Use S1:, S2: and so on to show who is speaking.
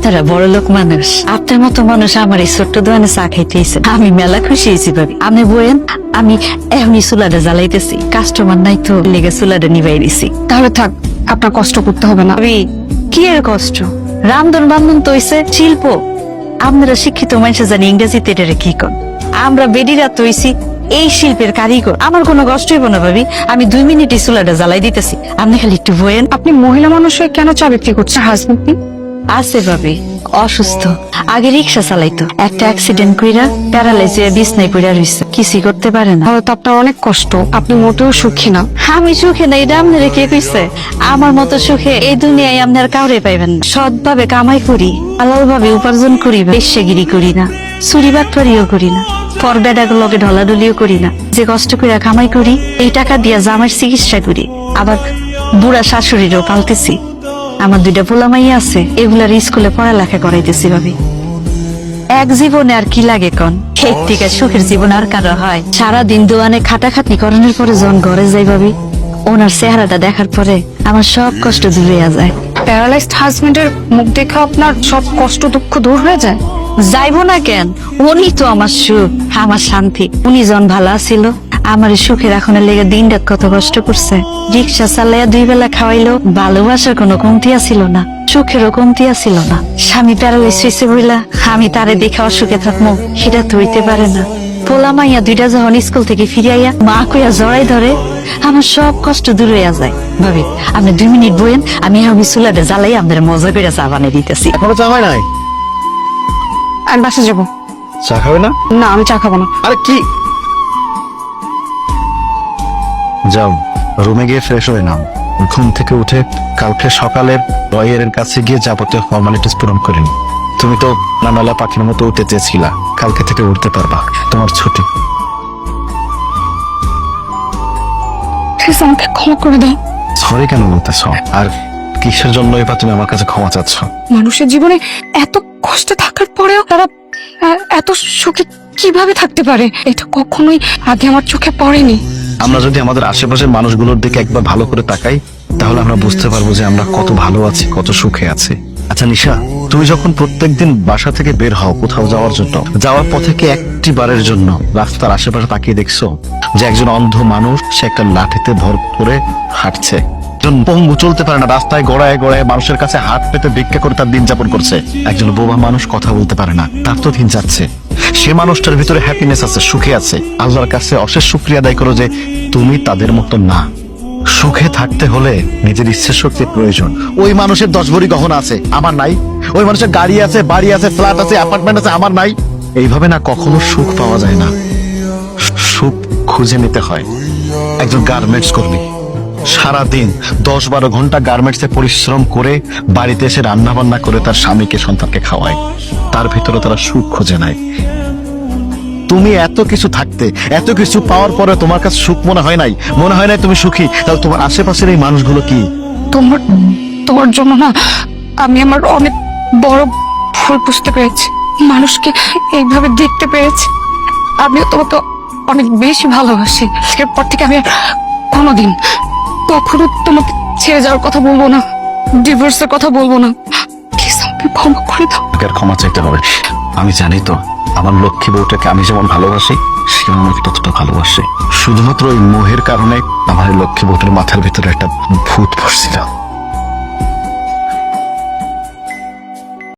S1: আপনারা বড় লোক মানুষ, আপনার মতো মানুষ আমার এই ছোট্ট দোকানে চা খাইতেছে, আমি মেলা খুশি হয়েছি ভাবি। আপনি বলেন, আমি এমনি চুলাটা জ্বালাইতেছি, কাস্টমার নাই তো লেগে চুলাটা নিভাই দিছি।
S2: তাহলে থাক, আপনার কষ্ট করতে হবে না।
S1: ভাবি কি এর কষ্ট? রামধন বান্ধন তো হইছে শিল্প। আপনারা শিক্ষিত মানুষের জানি ইংরেজিতে এটারে কি কন, আমরা বেডিরা তো হইছি এই শিল্পের কারিগর। আমার কোনো কষ্ট হইব না ভাবি, আমি 2 মিনিটে চুলাটা জ্বালাই দিতেছি, আপনি খালি একটু বয়েন।
S2: আপনি মহিলা মানুষ হয়ে কেন চা বিক্রি করছেন? হাজবেন্ড
S1: আছে ভাবি, অসুস্থ, আগে রিক্সা চালাইতো, একটা অ্যাক্সিডেন্ট কইরা প্যারালাইজ হয়ে বিছনায় পড়ে রইছে, কিছুই করতে পারে না।
S2: তাহলে তো আপনার অনেক কষ্ট, আপনি মোটেও সুখী না।
S1: আমি সুখে না, এটা আপনারা কে কইছে? আমার মতো সুখে এই দুনিয়ায় আপনার কাউরে পাইবেন না। সৎভাবে কামাই করি, হালাল ভাবে উপার্জন করি, বেশ্যাগিরি করি না, চুরি বাটপারিও করি না, পর বেডাগুলোকে ঢলাঢলিও করি না। যে কষ্ট করে কামাই করি, এই টাকা দিয়া জামার চিকিৎসা করি, আবার বুড়া শাশুড়িরও পালতেছি। আমার 2টা পোলামাইয়া আছে, এগুলার স্কুলে পড়ালেখা করাইতেছি ভাবি। এক জীবনে আর কি লাগে কন? এর থেকে সুখের জীবন আর কারো হয়? সারাদিন দোয়ানে খাটাখাটনি করানোর পরে যখন ঘরে যাই ভাবি, ওনার চেহারাটা দেখার পরে আমার সব কষ্ট দূর হয়ে যায়।
S2: প্যারালাইজড হাজবেন্ডের মুখ দেখে আপনার সব কষ্ট দুঃখ দূর হয়ে যায়?
S1: যাইবো না কেন? উনি তো আমার সুখ, আমার শান্তি। উনি যখন ভালো ছিল, আমার এই সুখের এখন লেগে দিন রাত কত কষ্ট করছে। রিক্সা চালাইয়া 2 বেলা খাওয়াইলো, ভালোবাসার কোনো কমতি আছিল না, সুখেরও কমতি আছিল না। স্বামী প্যারালাইজ হয়েছে বইলা আমি তারে দেখে অসুখে থাকবো, সেটা তো হইতে পারে না। পোলা মাইয়া 2টা যখন স্কুল থেকে ফিরে আইয়া মা কইয়া জড়াই ধরে, আমার সব কষ্ট দূর হইয়া যায়। ভাবি আপনি 2 মিনিট বইয়েন, আমি চুলাটা জ্বালাই আপনার মজা করে চা বানিয়ে দিতেছি।
S3: এখনো চা হয় নাই?
S2: আমি বাসা যাবো।
S3: চা খাবে না?
S2: না, আমি চা খাবো না।
S3: আরে কি, যাও রুমে গিয়ে ফ্রেশ হয়ে নাও। ঘুম থেকে উঠে কালকে সকালে লয়ারের কাছে গিয়ে যাবতীয় ফর্মালিটিস পূরণ করে নি। তুমি তো নানালা পাখির মতো উঠতে চেয়েছিলা, কালকে থেকে উঠতে পারবা, তোমার ছুটি।
S2: প্লিজ আমাকে ক্ষমা করে দাও।
S3: সরি কেন বলতেছ? আর কিসের জন্য এবার তুমি আমার কাছে ক্ষমা চাচ্ছ?
S2: মানুষের জীবনে এত কষ্টে থাকার পরেও তারা এত সুখে কিভাবে থাকতে পারে, এটা কখনোই আগে আমার চোখে পড়েনি।
S3: আমরা যদি আমাদের আশেপাশের মানুষগুলোর দিকে একবার ভালো করে তাকাই, তাহলে আমরা বুঝতে পারবো যে আমরা কত ভালো আছি, কত সুখে আছি। আচ্ছা নিশা, তুমি যখন প্রত্যেকদিন বাসা থেকে বের হও কোথাও যাওয়ার জন্য, যাওয়ার পথে কি একটি বারের জন্য রাস্তার আশেপাশে তাকিয়ে দেখছো যে একজন অন্ধ মানুষ সে একটা লাঠিতে ভর করে হাঁটছে? একজন পঙ্গু চলতে পারে না, রাস্তায় গড়ায় গড়ায় মানুষের কাছে হাত পেতে ভিক্ষা করে তার দিন যাপন করছে। একজন বোবা মানুষ কথা বলতে পারে না, তার তো দিন যাচ্ছে। সে মানুষটার ভিতরে হ্যাপিনেস আছে, সুখে আছে। আল্লাহর কাছে অশেষ শুকরিয়া আদায় করো যে তুমি তাদের মতো না। সুখে থাকতে হলে নিজের ইচ্ছে শক্তির প্রয়োজন। ওই মানুষের 10 ভরি গহনা আছে, আমার নাই। ওই মানুষের গাড়ি আছে, বাড়ি আছে, ফ্ল্যাট আছে, অ্যাপার্টমেন্ট আছে, আমার নাই। এইভাবে না কখনো সুখ পাওয়া যায় না, সুখ খুঁজে নিতে হয়। একজন গার্মেন্টস কর্মী সারাদিন 10-12 ঘন্টা গার্মেন্টসে পরিশ্রম করে বাড়িতে এসে রান্না বান্না করে তার স্বামীকে সন্তানকে খাওয়ায়, তার ভিতরে তারা সুখ খুঁজে নেয়। তুমি এত কিছু থাকতে, এত কিছু পাওয়ার পরে তোমার কাছে সুখ মনে হয় নাই, মনে হয় নাই তুমি সুখী, তাহলে তোমার আশেপাশের এই মানুষগুলো কি?
S2: তোমার জন্য না আমি আমার অনেক বড় ভুল বুঝতে পেরেছি, মানুষকে এইভাবে দেখতে পেরেছি। আমিও তোমাকে অনেক বেশি ভালোবাসি। আজকের পর থেকে আমি আর কোনোদিন কখনো তোমাকে ছেড়ে যাওয়ার কথা বলবো না, ডিভোর্সের কথা বলবো না। প্লিজ আমাকে ক্ষমা করে দাও।
S3: আর ক্ষমা চাইতে হবে? আমি জানি তো আমার লক্ষ্মী বউটাকে আমি যেমন ভালোবাসি, সে আমাকে ততটা ভালোবাসে। শুধুমাত্র ওই মোহের কারণে আমার লক্ষ্মী বউটার মাথার ভিতরে একটা ভূত বসছিল।